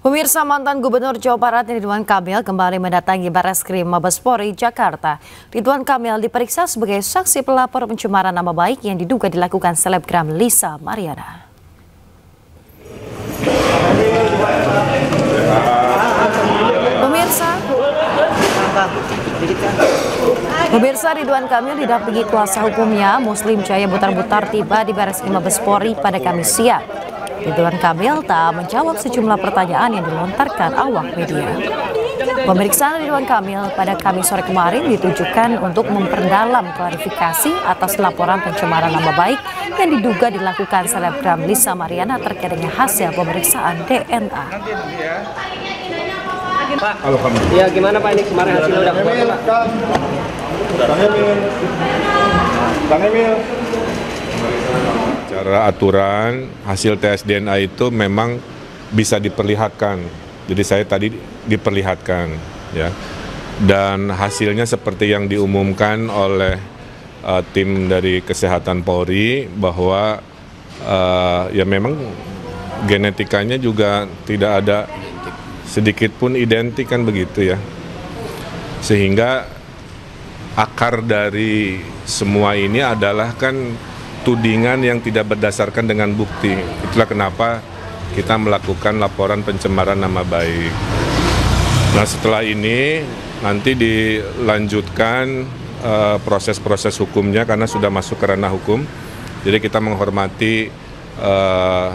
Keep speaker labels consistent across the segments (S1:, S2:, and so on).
S1: Pemirsa, mantan Gubernur Jawa Barat Ridwan Kamil kembali mendatangi Bareskrim Mabes Polri Jakarta. Ridwan Kamil diperiksa sebagai saksi pelapor pencemaran nama baik yang diduga dilakukan selebgram Lisa Mariana. Pemirsa, Ridwan Kamil didampingi kuasa hukumnya Muslim Jaya Butar-Butar tiba di Bareskrim Mabes Polri pada Kamis siang. Ridwan Kamil tak menjawab sejumlah pertanyaan yang dilontarkan awak media. Pemeriksaan Ridwan Kamil pada Kamis sore kemarin ditujukan untuk memperdalam klarifikasi atas laporan pencemaran nama baik yang diduga dilakukan selebgram Lisa Mariana terkait dengan hasil pemeriksaan DNA.
S2: Pak, ya gimana Pak ini kemarin hasilnya udah keluar Pak?
S3: Bang Emil. Secara aturan hasil tes DNA itu memang bisa diperlihatkan. Jadi saya tadi diperlihatkan ya. Dan hasilnya seperti yang diumumkan oleh tim dari Kesehatan Polri bahwa ya memang genetikanya juga tidak ada sedikit pun identik kan begitu ya. Sehingga akar dari semua ini adalah kan tudingan yang tidak berdasarkan dengan bukti. Itulah kenapa kita melakukan laporan pencemaran nama baik. Nah, setelah ini nanti dilanjutkan proses-proses hukumnya karena sudah masuk ke ranah hukum. Jadi kita menghormati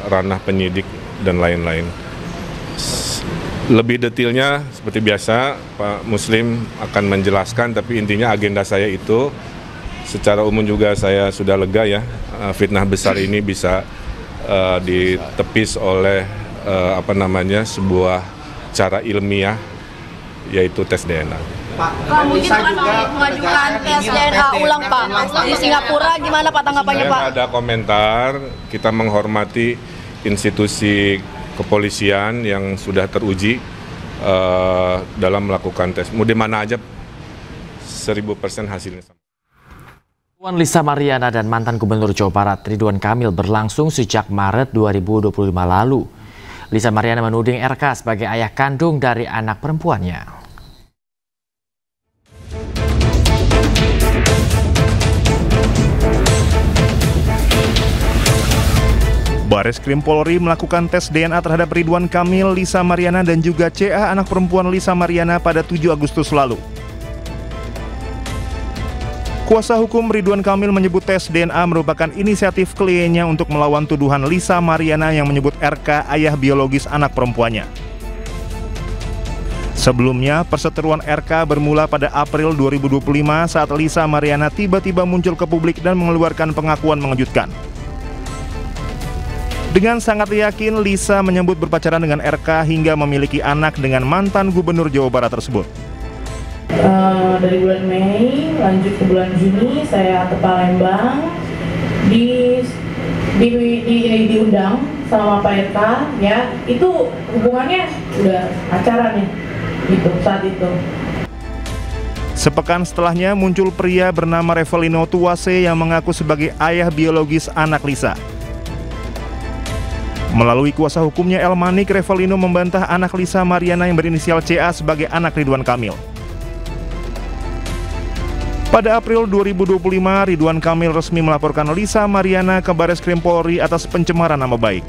S3: ranah penyidik dan lain-lain. Lebih detailnya seperti biasa Pak Muslim akan menjelaskan, tapi intinya agenda saya itu secara umum juga saya sudah lega ya, fitnah besar ini bisa ditepis oleh sebuah cara ilmiah yaitu tes DNA.
S4: Pak, mungkin akan mengajukan tes DNA ulang Pak di Singapura, gimana Pak tanggapannya Pak?
S3: Ada komentar, kita menghormati institusi kepolisian yang sudah teruji dalam melakukan tes. Mau di mana aja 1000% hasilnya.
S5: Lisa Mariana dan mantan Gubernur Jawa Barat Ridwan Kamil berlangsung sejak Maret 2025 lalu. Lisa Mariana menuding RK sebagai ayah kandung dari anak perempuannya.
S6: Bareskrim Polri melakukan tes DNA terhadap Ridwan Kamil, Lisa Mariana dan juga CA anak perempuan Lisa Mariana pada 7 Agustus lalu. Kuasa hukum Ridwan Kamil menyebut tes DNA merupakan inisiatif kliennya untuk melawan tuduhan Lisa Mariana yang menyebut RK ayah biologis anak perempuannya. Sebelumnya, perseteruan RK bermula pada April 2025 saat Lisa Mariana tiba-tiba muncul ke publik dan mengeluarkan pengakuan mengejutkan. Dengan sangat yakin, Lisa menyebut berpacaran dengan RK hingga memiliki anak dengan mantan Gubernur Jawa Barat tersebut.
S7: Dari bulan Mei lanjut ke bulan Juni saya ke Palembang, diundang sama Pak RK ya, itu hubungannya udah pacaran ya gitu saat itu.
S6: Sepekan setelahnya muncul pria bernama Revelino Tuwase yang mengaku sebagai ayah biologis anak Lisa. Melalui kuasa hukumnya El Manik, Revelino membantah anak Lisa Mariana yang berinisial CA sebagai anak Ridwan Kamil. Pada April 2025, Ridwan Kamil resmi melaporkan Lisa Mariana ke Bareskrim Polri atas pencemaran nama baik.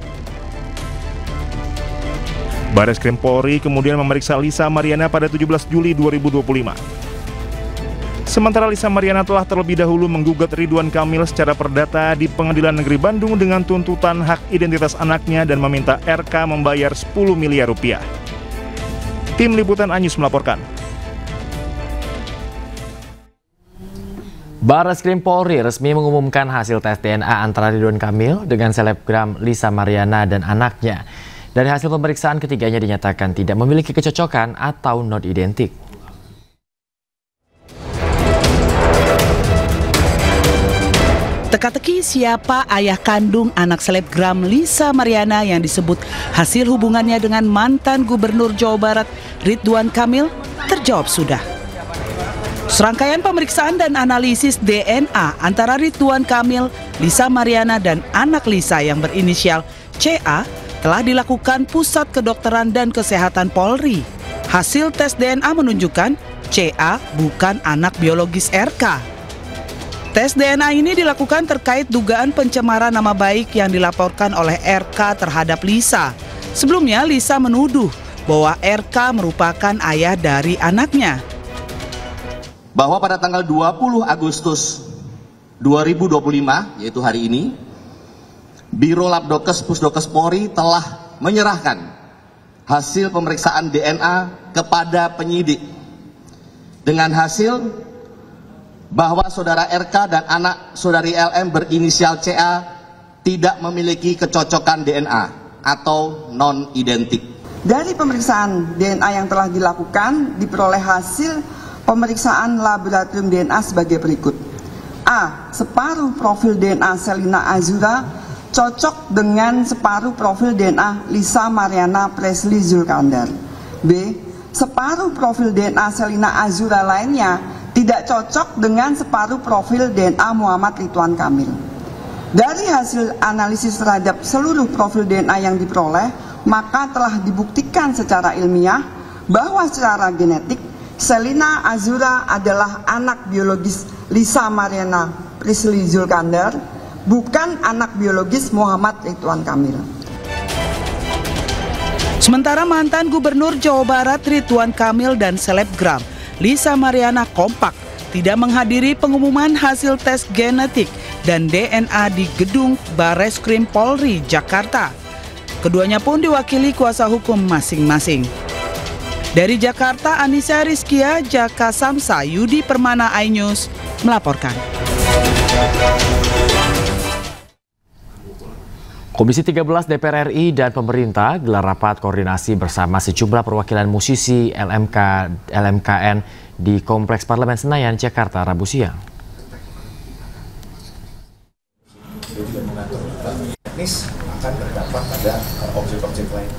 S6: Bareskrim Polri kemudian memeriksa Lisa Mariana pada 17 Juli 2025. Sementara Lisa Mariana telah terlebih dahulu menggugat Ridwan Kamil secara perdata di Pengadilan Negeri Bandung dengan tuntutan hak identitas anaknya dan meminta RK membayar 10 miliar rupiah. Tim Liputan Anyus melaporkan.
S5: Bareskrim Polri resmi mengumumkan hasil tes DNA antara Ridwan Kamil dengan selebgram Lisa Mariana dan anaknya. Dari hasil pemeriksaan, ketiganya dinyatakan tidak memiliki kecocokan atau not identik.
S8: Teka-teki siapa ayah kandung anak selebgram Lisa Mariana yang disebut hasil hubungannya dengan mantan Gubernur Jawa Barat Ridwan Kamil terjawab sudah. Serangkaian pemeriksaan dan analisis DNA antara Ridwan Kamil, Lisa Mariana dan anak Lisa yang berinisial CA telah dilakukan Pusat Kedokteran dan Kesehatan Polri. Hasil tes DNA menunjukkan CA bukan anak biologis RK. Tes DNA ini dilakukan terkait dugaan pencemaran nama baik yang dilaporkan oleh RK terhadap Lisa. Sebelumnya Lisa menuduh bahwa RK merupakan ayah dari anaknya.
S9: Bahwa pada tanggal 20 Agustus 2025, yaitu hari ini, Biro Labdokes Pusdokes Polri telah menyerahkan hasil pemeriksaan DNA kepada penyidik dengan hasil bahwa saudara RK dan anak saudari LM berinisial CA tidak memiliki kecocokan DNA atau non-identik.
S10: Dari pemeriksaan DNA yang telah dilakukan, diperoleh hasil pemeriksaan laboratorium DNA sebagai berikut. A. Separuh profil DNA Selina Azura cocok dengan separuh profil DNA Lisa Mariana Presley Zulkandar. B. Separuh profil DNA Selina Azura lainnya tidak cocok dengan separuh profil DNA Muhammad Ridwan Kamil. Dari hasil analisis terhadap seluruh profil DNA yang diperoleh, maka telah dibuktikan secara ilmiah bahwa secara genetik Selina Azura adalah anak biologis Lisa Mariana Presley Zulkandar, bukan anak biologis Muhammad Ridwan Kamil.
S8: Sementara mantan Gubernur Jawa Barat Ridwan Kamil dan selebgram Lisa Mariana kompak tidak menghadiri pengumuman hasil tes genetik dan DNA di gedung Bareskrim Polri Jakarta. Keduanya pun diwakili kuasa hukum masing-masing. Dari Jakarta, Anissa Rizkia, Jaka Samsa, Yudi Permana, iNews melaporkan.
S5: Komisi 13 DPR RI dan pemerintah gelar rapat koordinasi bersama sejumlah perwakilan musisi LMKN di Kompleks Parlemen Senayan, Jakarta, Rabu siang.
S11: Teknis akan berdampak pada objek-objek lain.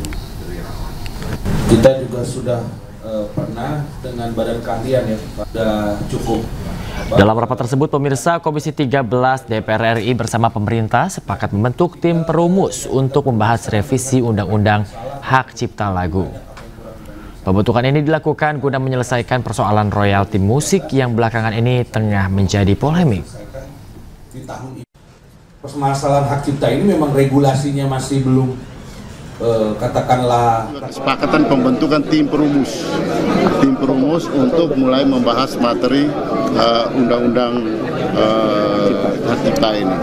S11: Kita juga sudah pernah dengan badan keahlian ya, sudah cukup.
S5: Dalam rapat tersebut, pemirsa, Komisi 13 DPR RI bersama pemerintah sepakat membentuk tim perumus untuk membahas revisi Undang-Undang Hak Cipta Lagu. Pembentukan ini dilakukan guna menyelesaikan persoalan royalti musik yang belakangan ini tengah menjadi polemik.
S11: Di tahun ini, permasalahan hak cipta ini memang regulasinya masih belum katakanlah.
S12: Kesepakatan pembentukan tim perumus untuk mulai membahas materi undang-undang hak cipta ini.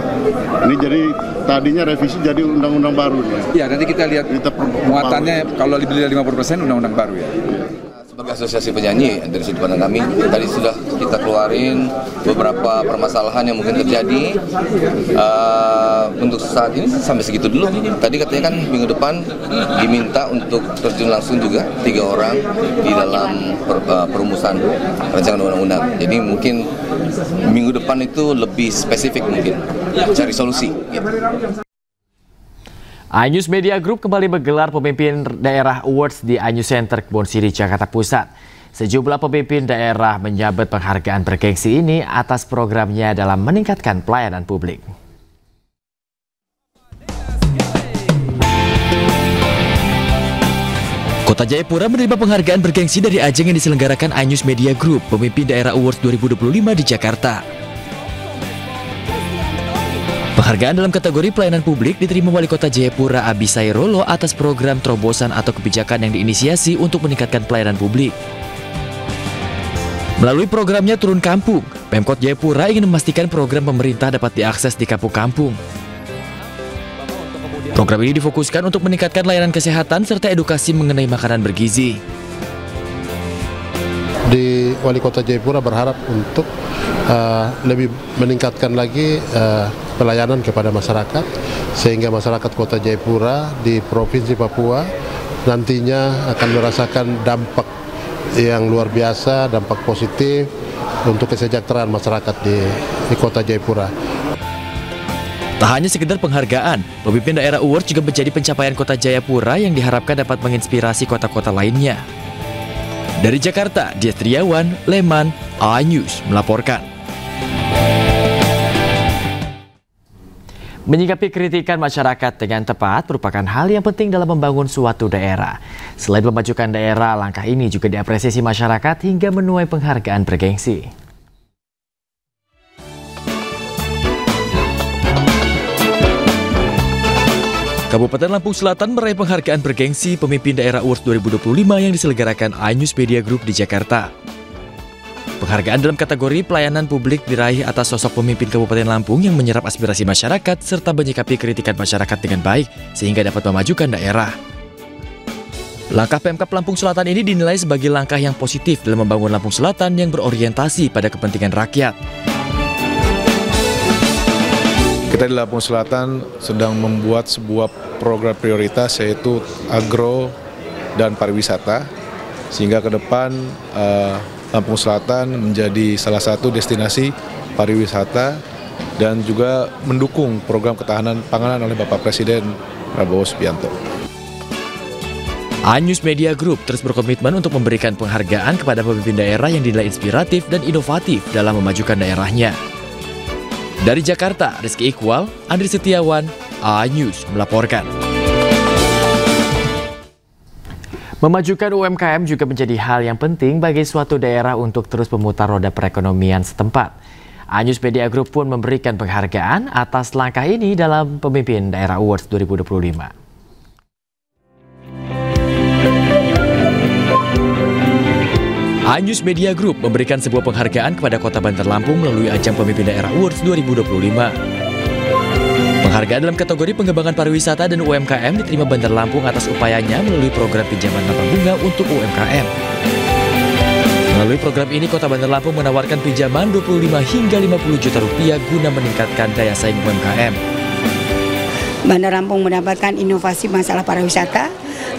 S12: Ini jadi tadinya revisi jadi undang-undang baru.
S13: Ya, nanti kita lihat muatannya kalau lebih dari 50% undang-undang baru ya.
S14: Sebagai asosiasi penyanyi dari sudut pandang kami, tadi sudah kita keluarin beberapa permasalahan yang mungkin terjadi. Untuk saat ini sampai segitu dulu. Tadi katanya kan minggu depan diminta untuk terjun langsung juga 3 orang di dalam perumusan rancangan undang-undang. Jadi mungkin minggu depan itu lebih spesifik mungkin cari solusi. Gitu.
S5: iNews Media Group kembali menggelar Pemimpin Daerah Awards di iNews Center Kebon Siri, Jakarta Pusat. Sejumlah pemimpin daerah menyabet penghargaan bergengsi ini atas programnya dalam meningkatkan pelayanan publik.
S15: Kota Jayapura menerima penghargaan bergengsi dari ajang yang diselenggarakan iNews Media Group Pemimpin Daerah Awards 2025 di Jakarta. Penghargaan dalam kategori pelayanan publik diterima Wali Kota Jayapura Abisai Rolo atas program terobosan atau kebijakan yang diinisiasi untuk meningkatkan pelayanan publik. Melalui programnya Turun Kampung, Pemkot Jayapura ingin memastikan program pemerintah dapat diakses di kampung-kampung. Program ini difokuskan untuk meningkatkan layanan kesehatan serta edukasi mengenai makanan bergizi.
S16: Di Wali Kota Jayapura berharap untuk lebih meningkatkan lagi pelayanan kepada masyarakat, sehingga masyarakat Kota Jayapura di Provinsi Papua nantinya akan merasakan dampak yang luar biasa, dampak positif untuk kesejahteraan masyarakat di Kota Jayapura.
S15: Tak hanya sekedar penghargaan, Pemimpin Daerah Awards juga menjadi pencapaian Kota Jayapura yang diharapkan dapat menginspirasi kota-kota lainnya. Dari Jakarta, Dias Triawan, Leman, iNews melaporkan.
S5: Menyikapi kritikan masyarakat dengan tepat merupakan hal yang penting dalam membangun suatu daerah. Selain memajukan daerah, langkah ini juga diapresiasi masyarakat hingga menuai penghargaan bergengsi. Kabupaten Lampung Selatan meraih penghargaan bergengsi Pemimpin Daerah Awards 2025 yang diselenggarakan iNews Media Group di Jakarta. Penghargaan dalam kategori pelayanan publik diraih atas sosok pemimpin Kabupaten Lampung yang menyerap aspirasi masyarakat serta menyikapi kritikan masyarakat dengan baik sehingga dapat memajukan daerah. Langkah Pemkab Lampung Selatan ini dinilai sebagai langkah yang positif dalam membangun Lampung Selatan yang berorientasi pada kepentingan rakyat.
S17: Kita di Lampung Selatan sedang membuat sebuah program prioritas yaitu agro dan pariwisata, sehingga ke depan Lampung Selatan menjadi salah satu destinasi pariwisata dan juga mendukung program ketahanan pangan oleh Bapak Presiden Prabowo Subianto.
S5: iNews Media Group terus berkomitmen untuk memberikan penghargaan kepada pemimpin daerah yang dinilai inspiratif dan inovatif dalam memajukan daerahnya. Dari Jakarta, Rizky Iqbal, Andri Setiawan, iNews melaporkan. Memajukan UMKM juga menjadi hal yang penting bagi suatu daerah untuk terus memutar roda perekonomian setempat. iNews Media Group pun memberikan penghargaan atas langkah ini dalam Pemimpin Daerah Awards 2025. iNews Media Group memberikan sebuah penghargaan kepada Kota Bandar Lampung melalui ajang Pemimpin Daerah Awards 2025. Penghargaan dalam kategori pengembangan pariwisata dan UMKM diterima Bandar Lampung atas upayanya melalui program pinjaman tanpa bunga untuk UMKM. Melalui program ini, Kota Bandar Lampung menawarkan pinjaman 25 hingga 50 juta rupiah guna meningkatkan daya saing UMKM.
S18: Bandar Lampung mendapatkan inovasi masalah pariwisata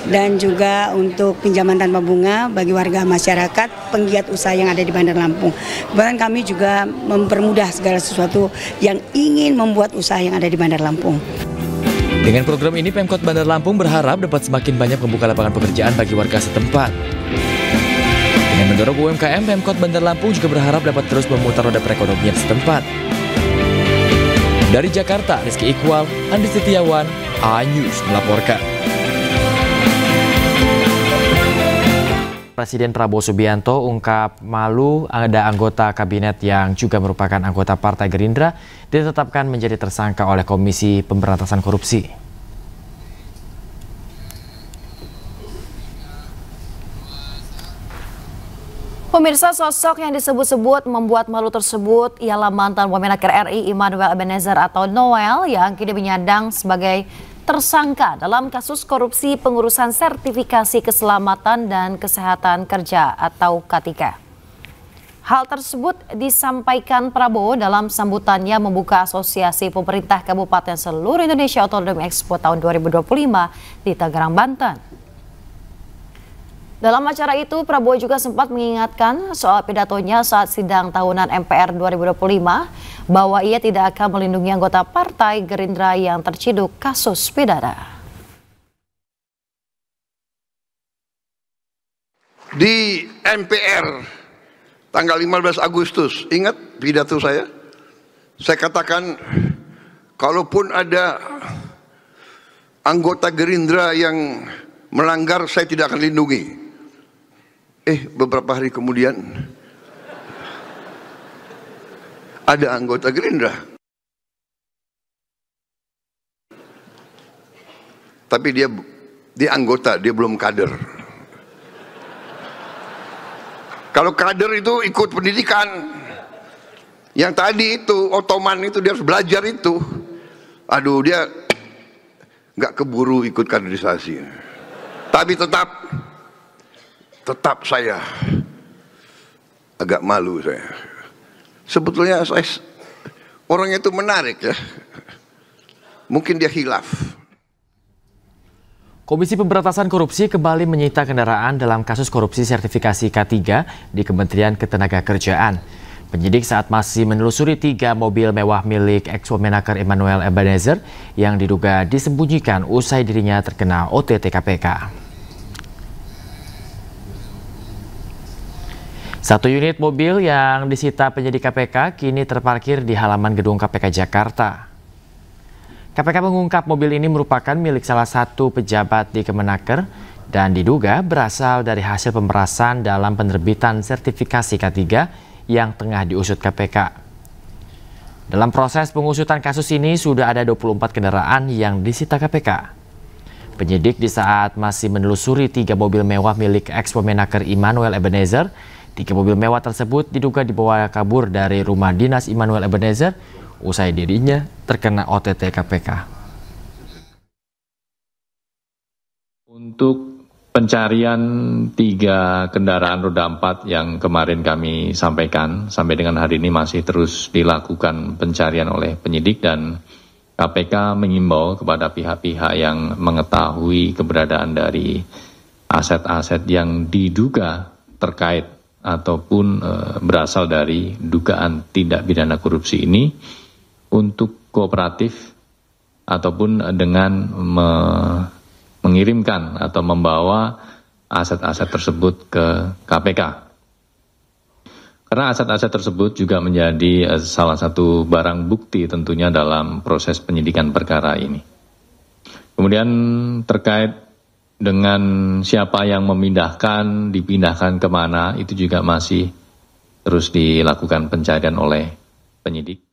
S18: dan juga untuk pinjaman tanpa bunga bagi warga masyarakat penggiat usaha yang ada di Bandar Lampung. Bahkan kami juga mempermudah segala sesuatu yang ingin membuat usaha yang ada di Bandar Lampung.
S5: Dengan program ini, Pemkot Bandar Lampung berharap dapat semakin banyak membuka lapangan pekerjaan bagi warga setempat. Dengan mendorong UMKM, Pemkot Bandar Lampung juga berharap dapat terus memutar roda perekonomian setempat. Dari Jakarta, Rizky Iqbal, Andri Setiawan, iNews melaporkan. Presiden Prabowo Subianto ungkap malu ada anggota kabinet yang juga merupakan anggota Partai Gerindra ditetapkan menjadi tersangka oleh Komisi Pemberantasan Korupsi.
S1: Pemirsa, sosok yang disebut-sebut membuat malu tersebut ialah mantan Wamenaker RI Immanuel Ebenezer atau Noel yang kini menyandang sebagai tersangka dalam kasus korupsi pengurusan sertifikasi keselamatan dan kesehatan kerja atau K3. Hal tersebut disampaikan Prabowo dalam sambutannya membuka Asosiasi Pemerintah Kabupaten Seluruh Indonesia Otonomi Expo tahun 2025 di Tangerang, Banten. Dalam acara itu, Prabowo juga sempat mengingatkan soal pidatonya saat sidang tahunan MPR 2025 bahwa ia tidak akan melindungi anggota Partai Gerindra yang terciduk kasus pidana.
S19: Di MPR tanggal 15 Agustus, ingat pidato saya? Saya katakan, kalaupun ada anggota Gerindra yang melanggar, saya tidak akan lindungi. Beberapa hari kemudian ada anggota Gerindra, tapi dia anggota, dia belum kader. Kalau kader itu ikut pendidikan, yang tadi itu Ottoman itu dia harus belajar itu. Aduh, dia nggak keburu ikut kaderisasi, tapi tetap saya agak malu saya. Sebetulnya orang itu menarik ya. Mungkin dia khilaf.
S5: Komisi Pemberantasan Korupsi kembali menyita kendaraan dalam kasus korupsi sertifikasi K3 di Kementerian Ketenagakerjaan. Penyidik saat masih menelusuri 3 mobil mewah milik ex-Wamenaker Immanuel Ebenezer yang diduga disembunyikan usai dirinya terkena OTT KPK. 1 unit mobil yang disita penyidik KPK kini terparkir di halaman gedung KPK Jakarta. KPK mengungkap mobil ini merupakan milik salah satu pejabat di Kemenaker dan diduga berasal dari hasil pemerasan dalam penerbitan sertifikasi K3 yang tengah diusut KPK. Dalam proses pengusutan kasus ini sudah ada 24 kendaraan yang disita KPK. Penyidik di saat masih menelusuri 3 mobil mewah milik ex-Pemenaker Immanuel Ebenezer. 3 mobil mewah tersebut diduga dibawa kabur dari rumah dinas Immanuel Ebenezer usai dirinya terkena OTT KPK.
S20: Untuk pencarian 3 kendaraan roda 4 yang kemarin kami sampaikan, sampai dengan hari ini masih terus dilakukan pencarian oleh penyidik dan KPK mengimbau kepada pihak-pihak yang mengetahui keberadaan dari aset-aset yang diduga terkait ataupun berasal dari dugaan tindak pidana korupsi ini untuk kooperatif ataupun dengan mengirimkan atau membawa aset-aset tersebut ke KPK. Karena aset-aset tersebut juga menjadi salah satu barang bukti tentunya dalam proses penyidikan perkara ini. Kemudian terkait dengan siapa yang memindahkan, dipindahkan kemana, itu juga masih terus dilakukan pencarian oleh penyidik.